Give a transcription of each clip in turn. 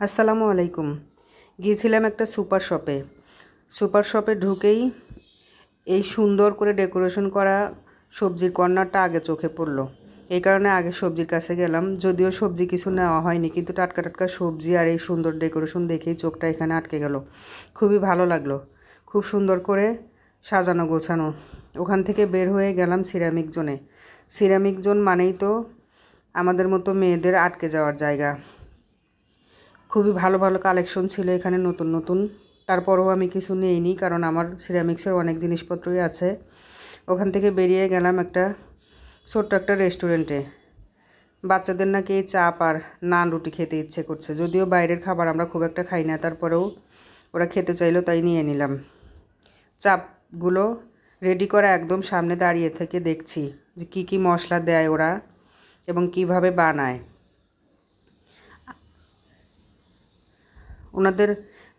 আসসালামু আলাইকুম। গিয়েছিলাম একটা সুপার শপে ঢুকেই এই সুন্দর করে ডেকোরেশন করা সবজির কর্নারটা আগে চোখে পড়লো। এই কারণে আগে সবজির কাছে গেলাম। যদিও সবজি কিছু নেওয়া হয়নি, কিন্তু টাটকা টাটকা সবজি আর এই সুন্দর ডেকোরেশন দেখেই চোখটা এখানে আটকে গেল। খুবই ভালো লাগলো, খুব সুন্দর করে সাজানো গোছানো। ওখান থেকে বের হয়ে গেলাম সিরামিক জোনে। সিরামিক জোন মানেই তো আমাদের মতো মেয়েদের আটকে যাওয়ার জায়গা। খুবই ভালো ভালো কালেকশন ছিল এখানে, নতুন নতুন। তারপরেও আমি কিছু নিইনি, কারণ আমার সিরামিক্সের অনেক জিনিসপত্রই আছে। ওখান থেকে বেরিয়ে গেলাম একটা ছোট্ট একটা রেস্টুরেন্টে। বাচ্চাদের নাকি এই চাপ আর নান রুটি খেতে ইচ্ছে করছে। যদিও বাইরের খাবার আমরা খুব একটা খাই না, তারপরেও ওরা খেতে চাইলো, তাই নিয়ে নিলাম। চাপগুলো রেডি করা একদম সামনে দাঁড়িয়ে থেকে দেখছি যে কী কী মশলা দেয় ওরা এবং কিভাবে বানায়। ওনাদের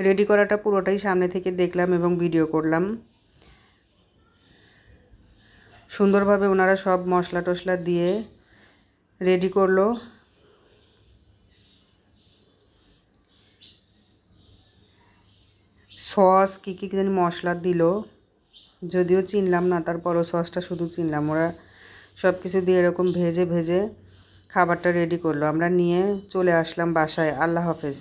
রেডি করাটা পুরোটাই সামনে থেকে দেখলাম এবং ভিডিও করলাম। সুন্দরভাবে ওনারা সব মশলা টশলা দিয়ে রেডি করলো। সস কী কী জানি মশলা দিল, যদিও চিনলাম না, তারপরও সসটা শুধু চিনলাম। ওরা সব কিছু দিয়ে এরকম ভেজে ভেজে খাবারটা রেডি করলো। আমরা নিয়ে চলে আসলাম বাসায়। আল্লাহ হাফেজ।